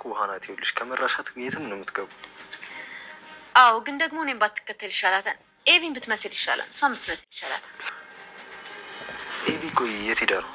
እኮ ውሃናት ይኸውልሽ፣ ከመራሻት የትም ነው የምትገቡ። አዎ ግን ደግሞ እኔም ባትከተል ይሻላታል። ኤቪን ብትመስል ይሻላል። እሷን ብትመስል ይሻላታል። ኤቪ ቆይ የት ሄዳ ነው?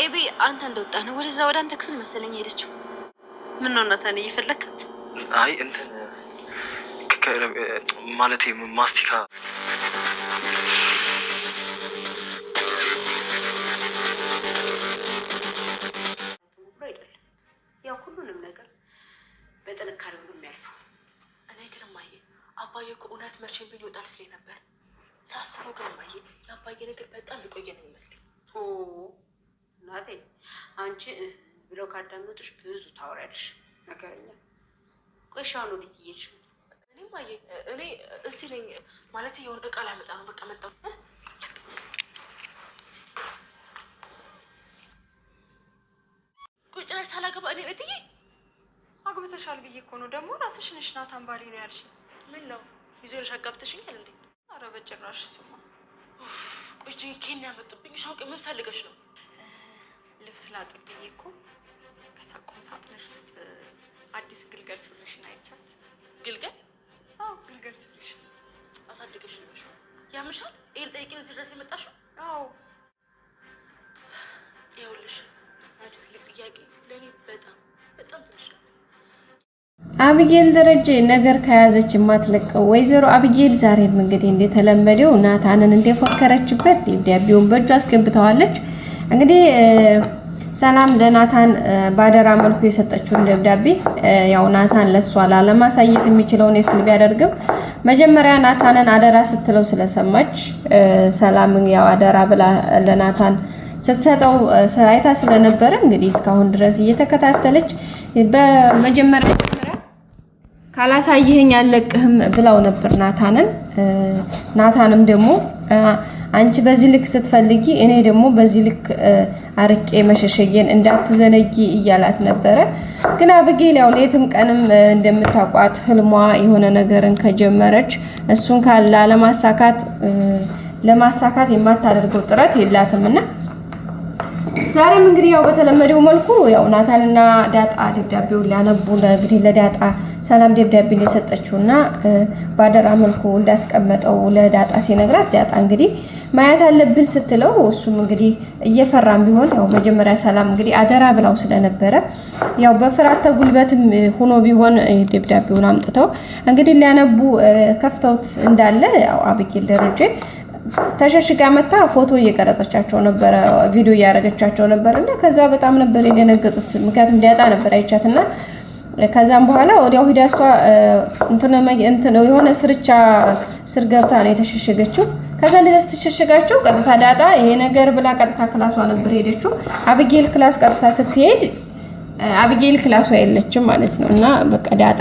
ኤቢ አንተ እንደወጣ ነው ወደዛ ወደ አንተ ክፍል መሰለኝ ሄደችው። ምን ነው እናታን እየፈለካት? አይ እንትን ማለት ማስቲካ ያው ሁሉንም ነገር በጥንካሬ ነው የሚያልፈው። እኔ ግን እማዬ አባዬ እኮ እውነት መቼም ቢሆን ይወጣል ስለኝ ነበር ሳስበው። ግን እማዬ የአባዬ ነገር በጣም ሊቆየ ነው የሚመስለኝ። እናቴ አንቺ ብለው ካዳመጡሽ ብዙ ታወሪያለሽ ነገረኛ። ቆሻውን ወዴት እየሄድሽ? እኔ ማየ እኔ እዚህ ነኝ ማለት የሆነ እቃ ላመጣ ነው። በቃ መጣሁ። ቁጭ ላይ ሳላገባ እኔ እትዬ አግብተሻል ብዬ እኮ ነው። ደግሞ ራስሽ ነሽ ናታን ባሌ ነው ያልሽ። ምን ነው ይዞልሽ አጋብተሽኛል እንዴ? ኧረ በጭራሽ። እሱማ ቁጭ ኬን ያመጡብኝ ሻውቅ ምን ፈልገሽ ነው? ልብስ ላጥብ ብዬ እኮ ከሳቁም ሳጥንሽ ውስጥ አዲስ ግልገል ሱሪሽን አይቻት። ግልገል? አዎ ግልገል ሱሪሽን አሳድገሽ ነው ያምሻል። ይሄን ጠይቂኝ እዚህ ድረስ የመጣሽው? አዎ ይኸውልሽ አንቺ ትልቅ ጥያቄ ለእኔ በጣም በጣም ትንሽ ናት። አብጌል ደረጀ ነገር ከያዘች የማትለቀው ወይዘሮ አብጌል ዛሬም እንግዲህ እንደተለመደው ናታንን እንደፎከረችበት ደብዳቤውን በእጁ አስገብተዋለች። እንግዲህ ሰላም ለናታን ባደራ መልኩ የሰጠችውን ደብዳቤ ያው ናታን ለሷ ላለማሳየት የሚችለውን የክል ቢያደርግም መጀመሪያ ናታንን አደራ ስትለው ስለሰማች ሰላም ያው አደራ ብላ ለናታን ስትሰጠው አይታ ስለነበረ እንግዲህ እስካሁን ድረስ እየተከታተለች በመጀመሪያ ካላሳየኸኝ አለቅህም ብላው ነበር ናታንን። ናታንም ደግሞ አንቺ በዚህ ልክ ስትፈልጊ እኔ ደግሞ በዚህ ልክ አርቄ መሸሸየን እንዳትዘነጊ እያላት ነበረ። ግን አብጌል ያው ሌትም ቀንም እንደምታቋት ህልሟ የሆነ ነገርን ከጀመረች እሱን ካላ ለማሳካት የማታደርገው ጥረት የላትምና ዛሬም እንግዲህ ያው በተለመደው መልኩ ያው ናታንና ዳጣ ደብዳቤውን ሊያነቡ እንግዲህ ለዳጣ ሰላም ደብዳቤ እንደሰጠችውና ባደራ መልኩ እንዳስቀመጠው ለዳጣ ሲነግራት ዳጣ እንግዲህ ማየት አለብን ስትለው እሱም እንግዲህ እየፈራም ቢሆን ያው መጀመሪያ ሰላም እንግዲህ አደራ ብላው ስለነበረ ያው በፍራተ ጉልበትም ሆኖ ቢሆን ደብዳቤውን አምጥተው እንግዲህ ሊያነቡ ከፍተውት እንዳለ ያው አብጌል ደረጀ ተሸሽጋ መታ ፎቶ እየቀረጸቻቸው ነበር፣ ቪዲዮ እያደረገቻቸው ነበርና ከዛ በጣም ነበር የደነገጡት። ምክንያቱም ዳጣ ነበር አይቻትና ከዛም በኋላ ወዲያው ሂዳሷ እንትን የሆነ ስርቻ ስር ገብታ ነው የተሸሸገችው። ከዛ እንደዚህ ስትሸሸጋቸው ቀጥታ ዳጣ ይሄ ነገር ብላ ቀጥታ ክላሷ ነበር ሄደችው። አብጌል ክላስ ቀጥታ ስትሄድ አብጌል ክላሷ የለችም ማለት ነው። እና በቃ ዳጣ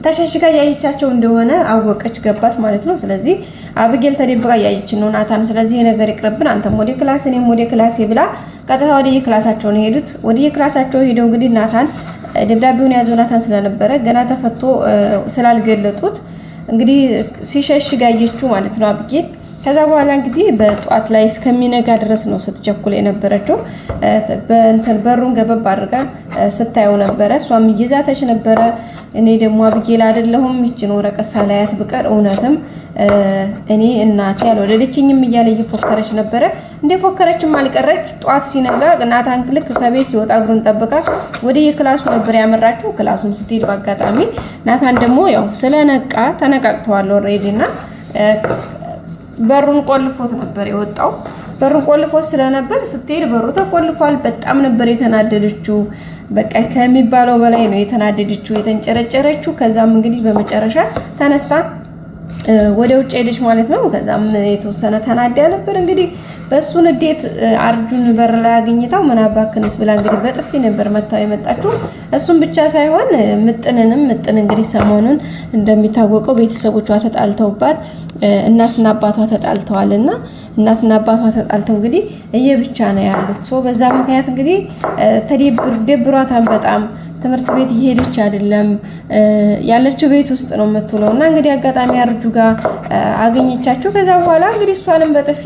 ተሸሽጋ ያየቻቸው እንደሆነ አወቀች፣ ገባት ማለት ነው። ስለዚህ አብጌል ተደብቃ ያየች ነው ናታን። ስለዚህ ነገር ይቅርብን፣ አንተም ወደ ክላስ እኔም ወደ ክላስ ብላ ቀጥታ ወደ ክላሳቸው ነው ሄዱት። ወደ ክላሳቸው ሄደው እንግዲህ ናታን ደብዳቤውን ያዘው ናታን ስለነበረ ገና ተፈቶ ስላልገለጡት እንግዲህ ሲሸሽጋ ያየችው ማለት ነው አብጌል። ከዛ በኋላ እንግዲህ በጧት ላይ እስከሚነጋ ድረስ ነው ስትቸኩል የነበረችው። በእንትን በሩን ገበብ አድርጋ ስታየው ነበረ። እሷም እየዛተች ነበረ። እኔ ደግሞ አብጌል አይደለሁም ይችን ወረቀት ሳላያት ብቀር እውነትም እኔ እናቴ ያልወለደችኝም እያለ እየፎከረች ነበረ። እንደፎከረችም አልቀረች። ጧት ሲነጋ ናታን ልክ ከቤት ሲወጣ እግሩን ጠብቃ ወደ የክላሱ ነበር ያመራችው። ክላሱም ስትሄድ በአጋጣሚ ናታን ደግሞ ያው ስለነቃ ተነቃቅተዋል ኦልሬዲና በሩን ቆልፎት ነበር የወጣው። በሩን ቆልፎት ስለነበር ስትሄድ በሩ ተቆልፏል። በጣም ነበር የተናደደችው። በቃ ከሚባለው በላይ ነው የተናደደችው፣ የተንጨረጨረችው። ከዛም እንግዲህ በመጨረሻ ተነስታ ወደ ውጭ ሄደች ማለት ነው። ከዛም የተወሰነ ተናዳ ነበር እንግዲህ በሱ ንዴት አርጁን በር ላይ አግኝታው ምን አባክንስ ብላ እንግዲህ በጥፊ ነበር መታው የመጣችው። እሱም ብቻ ሳይሆን ምጥን እንግዲህ ሰሞኑን እንደሚታወቀው ቤተሰቦቿ ተጣልተውባት እናትና አባቷ ተጣልተዋልና እናትና አባቷ ተጣልተው እንግዲህ እየብቻ ነው ያሉት። በዛ ምክንያት እንግዲህ ደብሯታን በጣም ትምህርት ቤት እየሄደች አይደለም ያለችው ቤት ውስጥ ነው የምትውለውና እንግዲህ አጋጣሚ አርጁ ጋር አገኘቻቸው። ከዛ በኋላ እንግዲህ እሷንም በጥፊ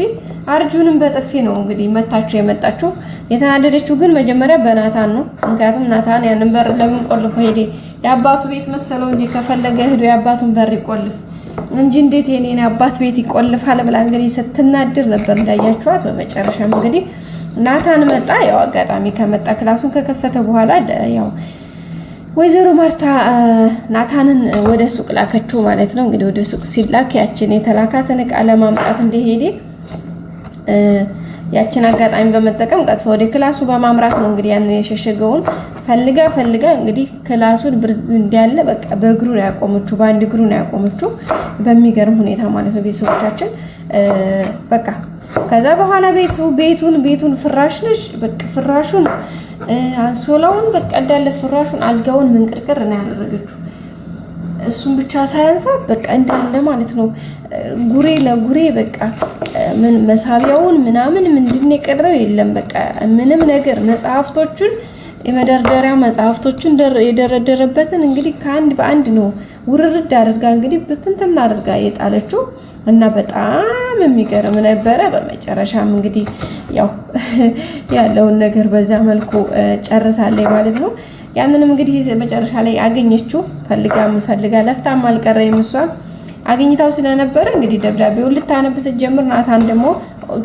አርጁንም በጥፊ ነው እንግዲህ መታቸው የመጣችው። የተናደደችው ግን መጀመሪያ በናታን ነው። ምክንያቱም ናታን ያንን በር ለምን ቆልፎ ሄደ? የአባቱ ቤት መሰለው እንዴ? ከፈለገ ሄዶ የአባቱን በር ይቆልፍ እንጂ እንዴት የኔን አባት ቤት ይቆልፋል ብላ እንግዲህ ስትናድር ነበር እንዳያችኋት። በመጨረሻም እንግዲህ ናታን መጣ። ያው አጋጣሚ ከመጣ ክላሱን ከከፈተ በኋላ ያው ወይዘሮ ማርታ ናታንን ወደ ሱቅ ላከችው ማለት ነው። እንግዲህ ወደ ሱቅ ሲላክ ያችን የተላካትን ዕቃ ለማምጣት እንደሄደ ያችን አጋጣሚ በመጠቀም ቀጥታ ወደ ክላሱ በማምራት ነው እንግዲህ ያን የሸሸገውን ፈልጋ እንግዲህ ክላሱን እንዲያለ በቃ በእግሩ ነው ያቆመችው፣ በአንድ እግሩ ነው ያቆመችው በሚገርም ሁኔታ ማለት ነው ቤተሰቦቻችን። በቃ ከዛ በኋላ ቤቱን ፍራሽ ነሽ በቃ ፍራሹን አንሶላውን በቃ እንዳለ ፍራሹን አልጋውን መንቅርቅር ነው ያደረገችው። እሱም ብቻ ሳያንሳት በቃ እንዳለ ማለት ነው ጉሬ ለጉሬ በቃ ምን መሳቢያውን ምናምን ምንድነው የቀረው የለም። በቃ ምንም ነገር መጽሐፍቶቹን የመደርደሪያ መጽሐፍቶቹን የደረደረበትን እንግዲህ ከአንድ በአንድ ነው ውርርድ አድርጋ እንግዲህ ብትንትና አድርጋ የጣለችው እና በጣም የሚገርም ነበረ። በመጨረሻም እንግዲህ ያው ያለውን ነገር በዛ መልኩ ጨርሳለች ማለት ነው። ያንንም እንግዲህ መጨረሻ ላይ አገኘችው። ፈልጋ ለፍታም አልቀረም። እሷ አገኝታው ስለነበረ እንግዲህ ደብዳቤውን ልታነብ ስትጀምር ናታን ደግሞ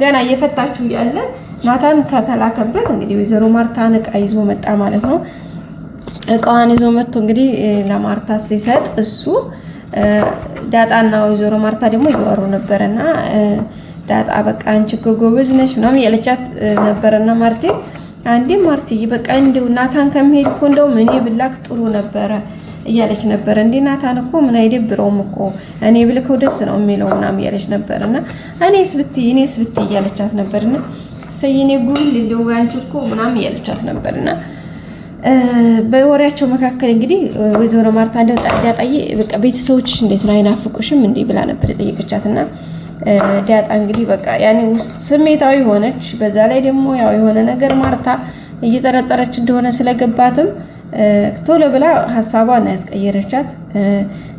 ገና እየፈታችው ያለ ናታን ከተላከበት እንግዲህ ወይዘሮ ማርታን ዕቃ ይዞ መጣ ማለት ነው። ዕቃዋን ይዞ መጥቶ እንግዲህ ለማርታ ሲሰጥ እሱ ዳጣና ወይዘሮ ማርታ ደግሞ እያወሩ ነበርና ዳጣ በቃ አንቺ እኮ ጎበዝ ነሽ ምናምን ያለቻት ነበርና አንዴ ማርትዬ በቃ እንደው ናታን ከመሄድ እኮ እንደው እኔ ብላክ ጥሩ ነበረ እያለች ነበር። እንዴ ናታን እኮ ምን አይደብረውም እኮ እኔ ብልከው ደስ ነው የሚለው ምናምን እያለች ነበርና እኔስ ብትይ እያለቻት ነበርና ሰይኔ ጉል እንደው አንቺ እኮ ምናምን እያለቻት ነበርና በወሬያቸው መካከል እንግዲህ ወይዘሮ ማርታ እንደው ዳጣዬ በቃ ቤተሰቦችሽ እንዴት ነው አይናፍቁሽም እንዴ ብላ ነበር የጠየቀቻትና ዳጣ እንግዲህ በቃ ያኔ ውስጥ ስሜታዊ ሆነች። በዛ ላይ ደግሞ ያው የሆነ ነገር ማርታ እየጠረጠረች እንደሆነ ስለገባትም ቶሎ ብላ ሐሳቧን ያስቀየረቻት።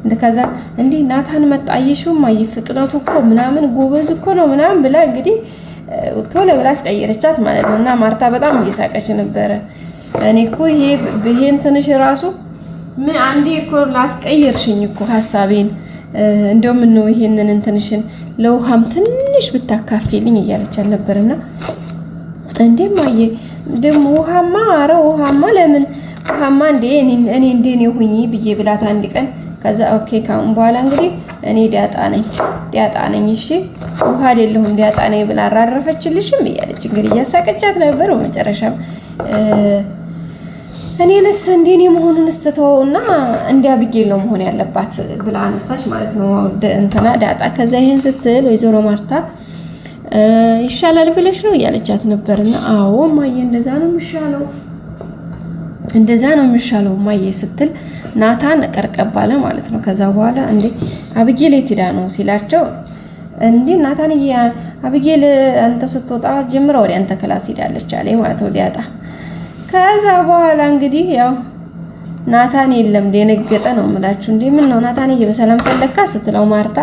እንደከዛ እንዴ ናታን መጣይሽው ማይ ፍጥነቱ እኮ ምናምን ጎበዝ እኮ ነው ምናምን ብላ እንግዲህ ቶሎ ብላ አስቀየረቻት ማለት ነውና ማርታ በጣም እየሳቀች ነበረ። እኔ እኮ ይሄን ትንሽ ራሱ ምን አንዴ እኮ ላስቀየርሽኝ እኮ ሐሳቤን እንደው ምን ነው ይሄንን እንትንሽን ለውሃም ትንሽ ብታካፊልኝ እያለቻት ነበርና እንዴ ማየ ደሞ ውሃማ ለምን ውሃማ እንዴ እኔ እንደኔ ሁኚ ብዬ ብላት አንድ ቀን ከዛ ኦኬ ካሁን በኋላ እንግዲህ እኔ ዳጣ ነኝ እሺ ውሃ አይደለሁም ዳጣ ነኝ ብላ አራረፈችልሽም እያለች እንግዲህ እያሳቀቻት ነበር። በመጨረሻም እኔንስ እንደኔ መሆኑን ስተተውና እንዲያብጌል ነው መሆን ያለባት ብላ አነሳች ማለት ነው እንትና ዳጣ። ከዛ ይሄን ስትል ወይዘሮ ማርታ ይሻላል ብለሽ ነው እያለቻት ነበርና አዎ ማየ እንደዛ ነው የሚሻለው ማየ ስትል ናታን ቀርቀባለ ማለት ነው። ከዛ በኋላ እንዴ አብጌል የት ሄዳ ነው ሲላቸው እንዴ ናታን አብጌል አንተ ስትወጣ ጀምራ ወደ አንተ ክላስ ሄዳለች አለ ማለት ነው ዳጣ። ከዛ በኋላ እንግዲህ ያው ናታን የለም ደነገጠ ነው የምላችሁ። እንዴ ምን ነው ናታን በሰላም ፈለካ ስትለው ማርታ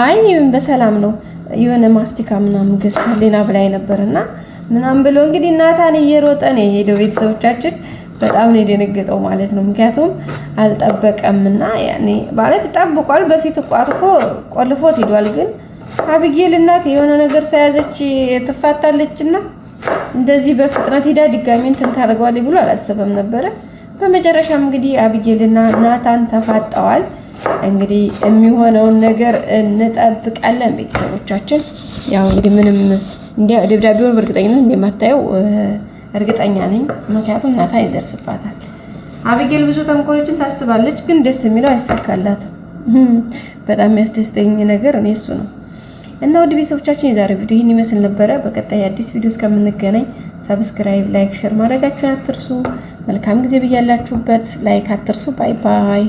አይ በሰላም ነው የሆነ ማስቲካ ምናምን ገዝታለና ብላይ ነበርና ምናምን ብሎ እንግዲህ ናታን እየሮጠ ነው የሄደው። ቤተሰቦቻችን በጣም ነው የደነገጠው ማለት ነው። ምክንያቱም አልጠበቀምና ያኔ ማለት ጠብቋል። በፊት እኮ ቆልፎት ሄዷል። ግን አብጌል እናት የሆነ ነገር ተያዘች ትፋታለችና እንደዚህ በፍጥነት ሄዳ ድጋሚ እንትን ታደርገዋለች ብሎ አላሰበም ነበረ። በመጨረሻም እንግዲህ አብጌልና ናታን ተፋጠዋል። እንግዲህ የሚሆነውን ነገር እንጠብቃለን ቤተሰቦቻችን። ያው እንግዲህ ምንም ደብዳቤውን በእርግጠኝነት እንደማታየው እርግጠኛ ነኝ። ምክንያቱም ናታን ይደርስባታል። አብጌል ብዙ ተንኮሎችን ታስባለች፣ ግን ደስ የሚለው አይሳካላትም። በጣም የሚያስደስተኝ ነገር እኔ እሱ ነው። እና ወደ ቤተሰቦቻችን የዛሬው ቪዲዮ ይህን ይመስል ነበረ። በቀጣይ አዲስ ቪዲዮ እስከምንገናኝ ሰብስክራይብ፣ ላይክ፣ ሼር ማድረጋችሁን አትርሱ። መልካም ጊዜ ብያላችሁበት። ላይክ አትርሱ። ባይ ባይ።